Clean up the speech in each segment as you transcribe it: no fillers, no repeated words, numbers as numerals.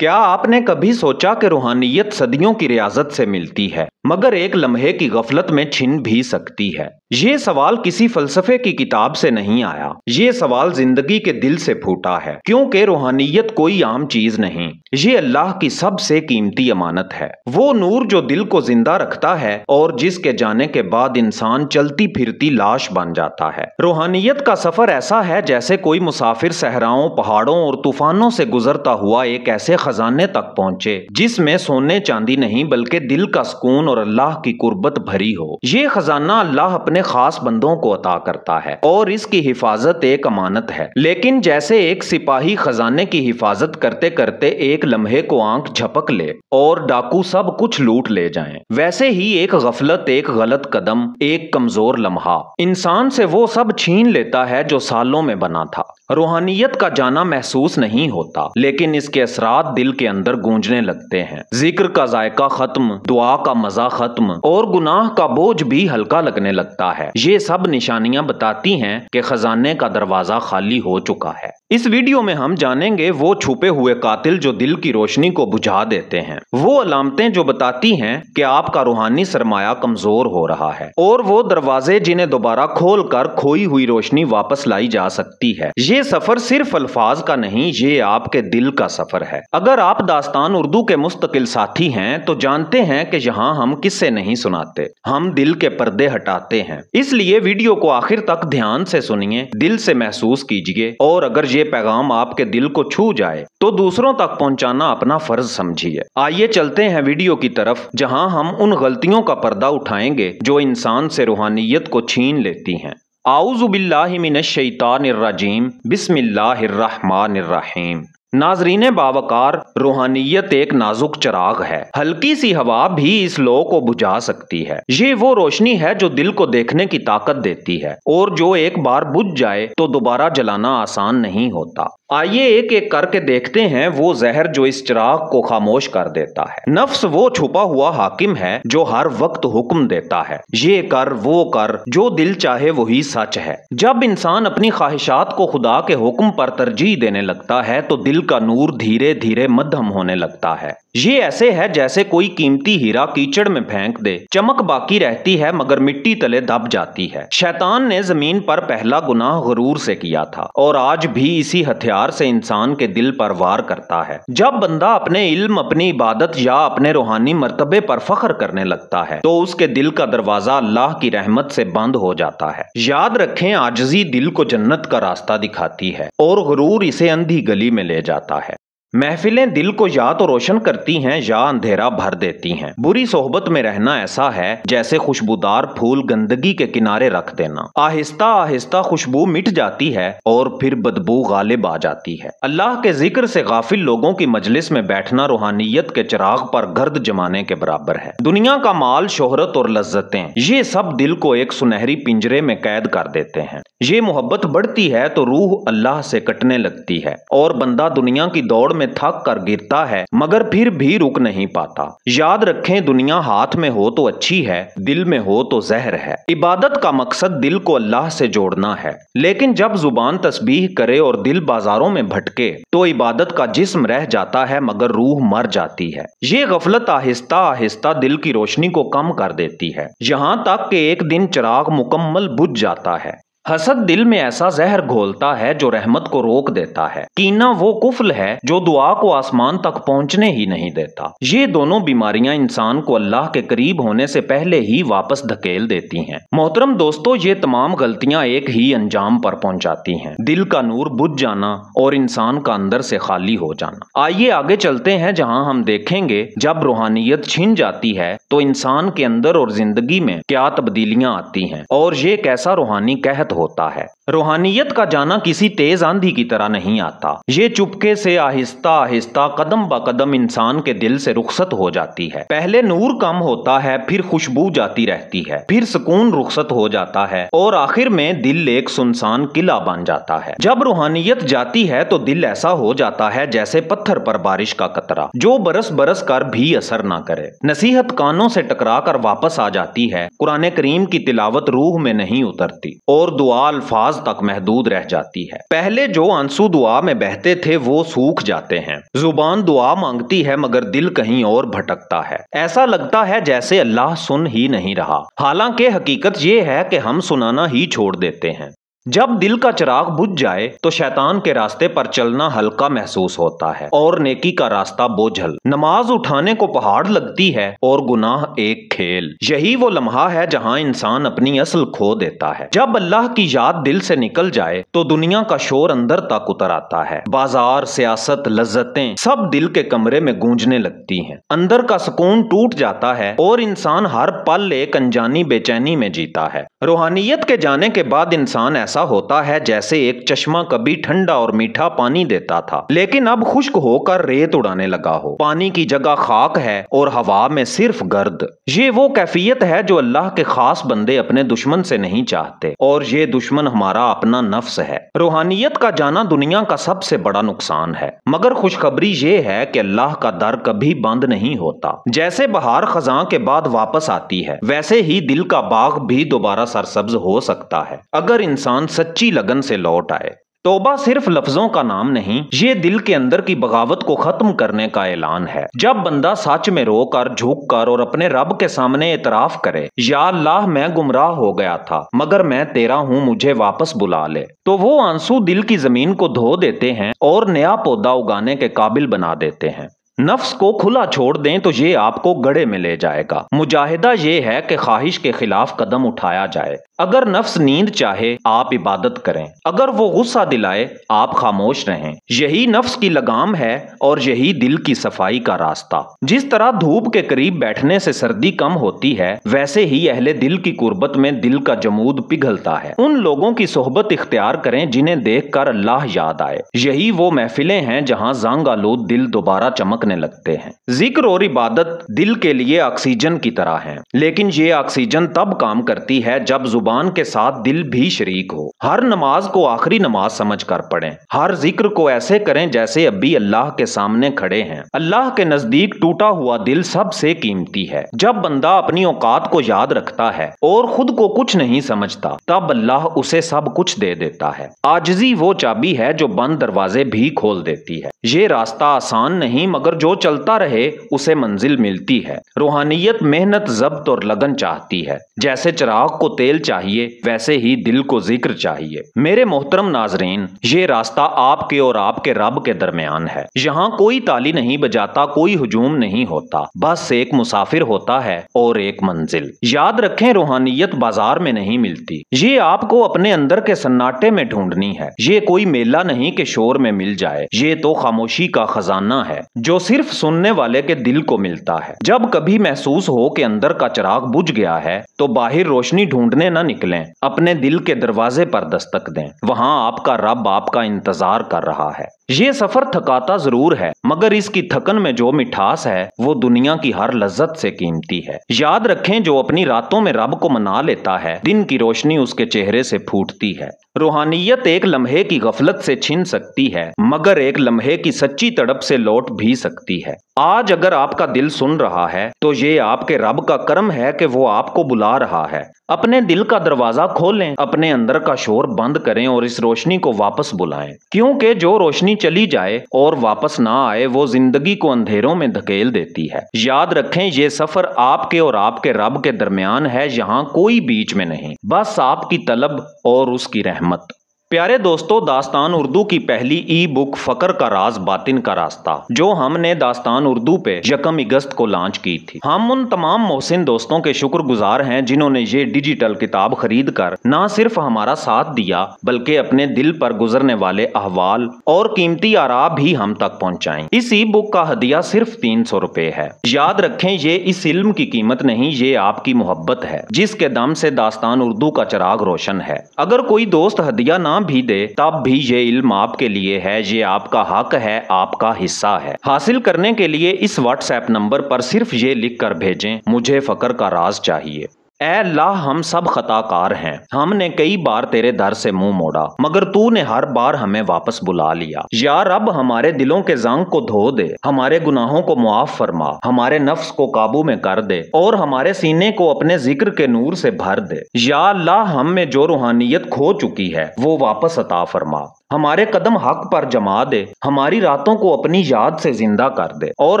क्या आपने कभी सोचा कि रूहानियत सदियों की रियाजत से मिलती है मगर एक लम्हे की गफलत में छिन भी सकती है? ये सवाल किसी फलसफे की किताब से नहीं आया, ये सवाल जिंदगी के दिल से फूटा है। क्योंकि रूहानियत कोई आम चीज नहीं, ये अल्लाह की सबसे कीमती अमानत है। वो नूर जो दिल को जिंदा रखता है और जिसके जाने के बाद इंसान चलती फिरती लाश बन जाता है। रूहानियत का सफर ऐसा है जैसे कोई मुसाफिर सहराओं, पहाड़ों और तूफानों से गुजरता हुआ एक ऐसे खजाने तक पहुंचे जिसमें सोने चांदी नहीं बल्कि दिल का सुकून और अल्लाह की कुर्बत भरी हो। ये खजाना अल्लाह अपने खास बंदों को अता करता है और इसकी हिफाजत एक अमानत है। लेकिन जैसे एक सिपाही खजाने की हिफाजत करते करते एक लम्हे को आंख झपक ले और डाकू सब कुछ लूट ले जाएं, वैसे ही एक गफलत, एक गलत कदम, एक कमजोर लम्हा इंसान से वो सब छीन लेता है जो सालों में बना था। रूहानियत का जाना महसूस नहीं होता, लेकिन इसके असरात दिल के अंदर गूंजने लगते हैं। जिक्र का जायका खत्म, दुआ का मजा खत्म और गुनाह का बोझ भी हल्का लगने लगता है। ये सब निशानियां बताती हैं कि खजाने का दरवाजा खाली हो चुका है। इस वीडियो में हम जानेंगे वो छुपे हुए कातिल जो दिल की रोशनी को बुझा देते हैं, वो अलामतें जो बताती हैं कि आपका रूहानी सरमाया कमजोर हो रहा है, और वो दरवाजे जिन्हें दोबारा खोलकर खोई हुई रोशनी वापस लाई जा सकती है। ये सफर सिर्फ अल्फाज का नहीं, ये आपके दिल का सफर है। अगर आप दास्तान उर्दू के मुस्तकिल साथी हैं तो जानते हैं कि यहाँ हम किस्से नहीं सुनाते, हम दिल के पर्दे हटाते हैं। इसलिए वीडियो को आखिर तक ध्यान से सुनिए, दिल से महसूस कीजिए, और अगर ये पैगाम आपके दिल को छू जाए तो दूसरों तक पहुंचाना अपना फर्ज समझिए। आइए चलते हैं वीडियो की तरफ, जहां हम उन गलतियों का पर्दा उठाएंगे जो इंसान से रूहानियत को छीन लेती हैं। आऊज़ु बिल्लाहि मिनश शैतानिर रजीम, बिस्मिल्लाहिर रहमानिर रहीम। नाजरीन बावकार, रूहानियत एक नाजुक चिराग है। हल्की सी हवा भी इस लौ को बुझा सकती है। ये वो रोशनी है जो दिल को देखने की ताकत देती है, और जो एक बार बुझ जाए तो दोबारा जलाना आसान नहीं होता। आइए एक एक करके देखते हैं वो जहर जो इस चिराग को खामोश कर देता है। नफ्स वो छुपा हुआ हाकिम है जो हर वक्त हुक्म देता है, ये कर वो कर, जो दिल चाहे वही सच है। जब इंसान अपनी ख्वाहिशात को खुदा के हुक्म पर तरजीह देने लगता है तो दिल का नूर धीरे धीरे मध्यम होने लगता है। ये ऐसे है जैसे कोई कीमती हीरा कीचड़ में फेंक दे, चमक बाकी रहती है मगर मिट्टी तले दब जाती है। शैतान ने जमीन पर पहला गुनाह गुरूर से किया था, और आज भी इसी हथियार से इंसान के दिल पर वार करता है। जब बंदा अपने इल्म, अपनी इबादत या अपने रूहानी मर्तबे पर फख्र करने लगता है तो उसके दिल का दरवाजा अल्लाह की रहमत से बंद हो जाता है। याद रखें, आजिज़ी दिल को जन्नत का रास्ता दिखाती है और गुरूर इसे अंधी गली में ले जाता है। महफिलें दिल को या तो रोशन करती हैं या अंधेरा भर देती हैं। बुरी सोहबत में रहना ऐसा है जैसे खुशबूदार फूल गंदगी के किनारे रख देना। आहिस्ता आहिस्ता खुशबू मिट जाती है और फिर बदबू गालिब आ जाती है। अल्लाह के जिक्र से गाफिल लोगों की मजलिस में बैठना रूहानियत के चिराग पर गर्द जमाने के बराबर है। दुनिया का माल, शोहरत और लज्जतें, ये सब दिल को एक सुनहरी पिंजरे में कैद कर देते हैं। ये मोहब्बत बढ़ती है तो रूह अल्लाह से कटने लगती है और बंदा दुनिया की दौड़ में थक कर गिरता है मगर फिर भी रुक नहीं पाता। याद रखें, दुनिया हाथ में हो तो अच्छी है, दिल में हो तो जहर है। इबादत का मकसद दिल को अल्लाह से जोड़ना है, लेकिन जब जुबान तस्बीह करे और दिल बाजारों में भटके तो इबादत का जिस्म रह जाता है मगर रूह मर जाती है। ये गफलत आहिस्ता आहिस्ता दिल की रोशनी को कम कर देती है, यहाँ तक कि एक दिन चिराग मुकम्मल बुझ जाता है। हसद दिल में ऐसा जहर घोलता है जो रहमत को रोक देता है। कीना वो कुफ्ल है जो दुआ को आसमान तक पहुंचने ही नहीं देता। ये दोनों बीमारियां इंसान को अल्लाह के करीब होने से पहले ही वापस धकेल देती हैं। मोहतरम दोस्तों, ये तमाम गलतियां एक ही अंजाम पर पहुंचाती हैं, दिल का नूर बुझ जाना और इंसान का अंदर से खाली हो जाना। आइए आगे चलते हैं, जहां हम देखेंगे जब रूहानियत छिन जाती है तो इंसान के अंदर और जिंदगी में क्या तब्दीलियां आती हैं और ये कैसा रूहानी कहत होता है। रूहानियत का जाना किसी तेज आंधी की तरह नहीं आता, ये चुपके से आहिस्ता आहिस्ता कदम ब कदम इंसान के दिल से रुखसत हो जाती है। पहले नूर कम होता है, फिर खुशबू जाती रहती है, फिर सुकून रुखसत हो जाता है और आखिर में दिल एक सुनसान किला बन जाता है। जब रूहानियत जाती है तो दिल ऐसा हो जाता है जैसे पत्थर पर बारिश का कतरा जो बरस बरस कर भी असर ना करे। नसीहत कानों से टकरा कर वापस आ जाती है, कुरान करीम की तिलावत रूह में नहीं उतरती और दुआ अल्फाज नमाज तक महदूद रह जाती है। पहले जो आंसू दुआ में बहते थे वो सूख जाते हैं। जुबान दुआ मांगती है मगर दिल कहीं और भटकता है। ऐसा लगता है जैसे अल्लाह सुन ही नहीं रहा। हालांकि हकीकत ये है कि हम सुनाना ही छोड़ देते हैं। जब दिल का चिराग बुझ जाए तो शैतान के रास्ते पर चलना हल्का महसूस होता है और नेकी का रास्ता बोझल। नमाज उठाने को पहाड़ लगती है और गुनाह एक खेल। यही वो लम्हा है जहां इंसान अपनी असल खो देता है। जब अल्लाह की याद दिल से निकल जाए तो दुनिया का शोर अंदर तक उतर आता है। बाजार, सियासत, लज्जतें सब दिल के कमरे में गूंजने लगती हैं। अंदर का सुकून टूट जाता है और इंसान हर पल एक अनजानी बेचैनी में जीता है। रूहानियत के जाने के बाद इंसान ऐसा होता है जैसे एक चश्मा कभी ठंडा और मीठा पानी देता था लेकिन अब खुश्क होकर रेत उड़ाने लगा हो। पानी की जगह खाक है और हवा में सिर्फ गर्द। ये वो कैफियत है जो अल्लाह के खास बंदे अपने दुश्मन से नहीं चाहते और ये दुश्मन हमारा अपना नफ्स है। रूहानियत का जाना दुनिया का सबसे बड़ा नुकसान है, मगर खुशखबरी ये है कि अल्लाह का दर कभी बंद नहीं होता। जैसे बहार खजां के बाद वापस आती है वैसे ही दिल का बाग भी दोबारा सरसब्ज हो सकता है अगर इंसान सच्ची लगन से लौट आए। तौबा सिर्फ लफ्जों का नाम नहीं, ये दिल के अंदर की बगावत को खत्म करने का ऐलान है। जब बंदा सच में रोकर, झुककर और अपने रब के सामने एतराफ करे, या अल्लाह मैं गुमराह हो गया था मगर मैं तेरा हूँ, मुझे वापस बुला ले, तो वो आंसू दिल की जमीन को धो देते हैं और नया पौधा उगाने के काबिल बना देते हैं। नफ्स को खुला छोड़ दें तो ये आपको गड्ढे में ले जाएगा। मुजाहिदा ये है कि ख्वाहिश के खिलाफ कदम उठाया जाए। अगर नफ्स नींद चाहे आप इबादत करें, अगर वो गुस्सा दिलाए आप खामोश रहें। यही नफ्स की लगाम है और यही दिल की सफाई का रास्ता। जिस तरह धूप के करीब बैठने से सर्दी कम होती है वैसे ही अहले दिल की कुर्बत में दिल का जमूद पिघलता है। उन लोगों की सोहबत इख्तियार करें जिन्हें देखकर अल्लाह याद आए। यही वो महफिलें हैं जहां ज़ंग आलूद दिल दोबारा चमकने लगते हैं। जिक्र और इबादत दिल के लिए ऑक्सीजन की तरह है, लेकिन ये ऑक्सीजन तब काम करती है जब जुबान के साथ दिल भी शरीक हो। हर नमाज को आखिरी नमाज समझकर पढ़ें। हर जिक्र को ऐसे करें जैसे अभी अल्लाह के सामने खड़े हैं। अल्लाह के नजदीक टूटा हुआ दिल सबसे कीमती है। जब बंदा अपनी औकात को याद रखता है और खुद को कुछ नहीं समझता तब अल्लाह उसे सब कुछ दे देता है। आजिज़ी वो चाबी है जो बंद दरवाजे भी खोल देती है। ये रास्ता आसान नहीं मगर जो चलता रहे उसे मंजिल मिलती है। रूहानियत मेहनत, ज़ब्त और लगन चाहती है। जैसे चिराग को तेल चाहिए वैसे ही दिल को जिक्र चाहिए। मेरे मोहतरम नाजरीन, ये रास्ता आपके और आपके रब के दरमियान है। यहाँ कोई ताली नहीं बजाता, कोई हुजूम नहीं होता, बस एक मुसाफिर होता है और एक मंजिल। याद रखें, रूहानियत बाजार में नहीं मिलती, ये आपको अपने अंदर के सन्नाटे में ढूंढनी है। ये कोई मेला नहीं कि शोर में मिल जाए, ये तो खामोशी का खजाना है जो सिर्फ सुनने वाले के दिल को मिलता है। जब कभी महसूस हो कि अंदर का चिराग बुझ गया है तो बाहर रोशनी ढूंढने न निकलें, अपने दिल के दरवाजे पर दस्तक दें। वहां आपका रब आपका इंतजार कर रहा है। ये सफर थकाता जरूर है मगर इसकी थकन में जो मिठास है वो दुनिया की हर लज्जत से कीमती है। याद रखें, जो अपनी रातों में रब को मना लेता है दिन की रोशनी उसके चेहरे से फूटती है। रूहानियत एक लम्हे की गफलत से छिन सकती है मगर एक लम्हे की सच्ची तड़प से लौट भी सकती है। आज अगर आपका दिल सुन रहा है तो ये आपके रब का करम है कि वो आपको बुला रहा है। अपने दिल का दरवाजा खोलें, अपने अंदर का शोर बंद करें और इस रोशनी को वापस बुलाएं, क्योंकि जो रोशनी चली जाए और वापस ना आए वो जिंदगी को अंधेरों में धकेल देती है। याद रखें, ये सफर आपके और आपके रब के दरमियान है, यहाँ कोई बीच में नहीं, बस आपकी तलब और उसकी रहमत। प्यारे दोस्तों, दास्तान उर्दू की पहली ई बुक फकर का राज बातिन का रास्ता जो हमने दास्तान उर्दू पे 1 अगस्त को लॉन्च की थी। हम उन तमाम मोहसिन दोस्तों के शुक्रगुजार हैं जिन्होंने ये डिजिटल किताब खरीद कर न सिर्फ हमारा साथ दिया बल्कि अपने दिल पर गुजरने वाले अहवाल और कीमती आरा भी हम तक पहुँचाएं। इस ई बुक का हदिया सिर्फ 300 रुपए है। याद रखें, ये इस इल्म की कीमत नहीं, ये आपकी मोहब्बत है जिसके दम से दास्तान उर्दू का चिराग रोशन है। अगर कोई दोस्त हदिया ना भी दे तब भी ये इल्म आपके लिए है, ये आपका हक है, आपका हिस्सा है। हासिल करने के लिए इस व्हाट्सएप नंबर पर सिर्फ ये लिख कर भेजें, मुझे फकर का राज चाहिए। ऐ अल्लाह, हम सब खताकार हैं। हमने कई बार तेरे दर से मुंह मोड़ा, मगर तूने हर बार हमें वापस बुला लिया। या रब, हमारे दिलों के जंग को धो दे, हमारे गुनाहों को मुआफ फरमा, हमारे नफ्स को काबू में कर दे और हमारे सीने को अपने जिक्र के नूर से भर दे। या अल्लाह, हम में जो रूहानियत खो चुकी है वो वापस अता फरमा। हमारे कदम हक पर जमा दे, हमारी रातों को अपनी याद से जिंदा कर दे और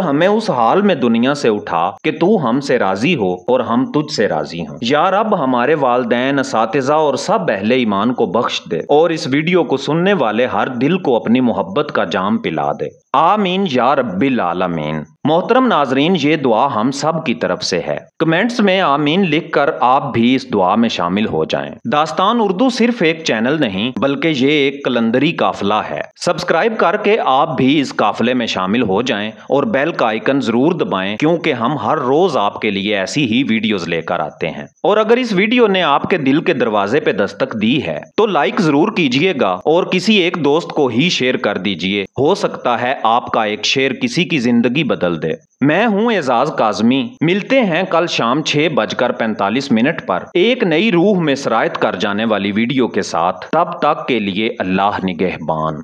हमें उस हाल में दुनिया से उठा कि तू हमसे राजी हो और हम तुझसे राजी हों। या रब, हमारे वालदैन, असातिज़ा और सब अहले ईमान को बख्श दे और इस वीडियो को सुनने वाले हर दिल को अपनी मोहब्बत का जाम पिला दे। आमीन या रब्बिल आलमीन। मोहतरम नाजरीन, ये दुआ हम सब की तरफ से है। कमेंट्स में आमीन लिखकर आप भी इस दुआ में शामिल हो जाएं। दास्तान उर्दू सिर्फ एक चैनल नहीं बल्कि ये एक कलंदरी काफिला है। सब्सक्राइब करके आप भी इस काफिले में शामिल हो जाएं और बेल का आइकन जरूर दबाएं, क्योंकि हम हर रोज आपके लिए ऐसी ही वीडियोस लेकर आते हैं। और अगर इस वीडियो ने आपके दिल के दरवाजे पे दस्तक दी है तो लाइक जरूर कीजिएगा और किसी एक दोस्त को ही शेयर कर दीजिए। हो सकता है आपका एक शेयर किसी की जिंदगी बदल दे। मैं हूं एजाज काजमी। मिलते हैं कल शाम 6:45 पर एक नई रूह में सरायत कर जाने वाली वीडियो के साथ। तब तक के लिए अल्लाह निगहबान।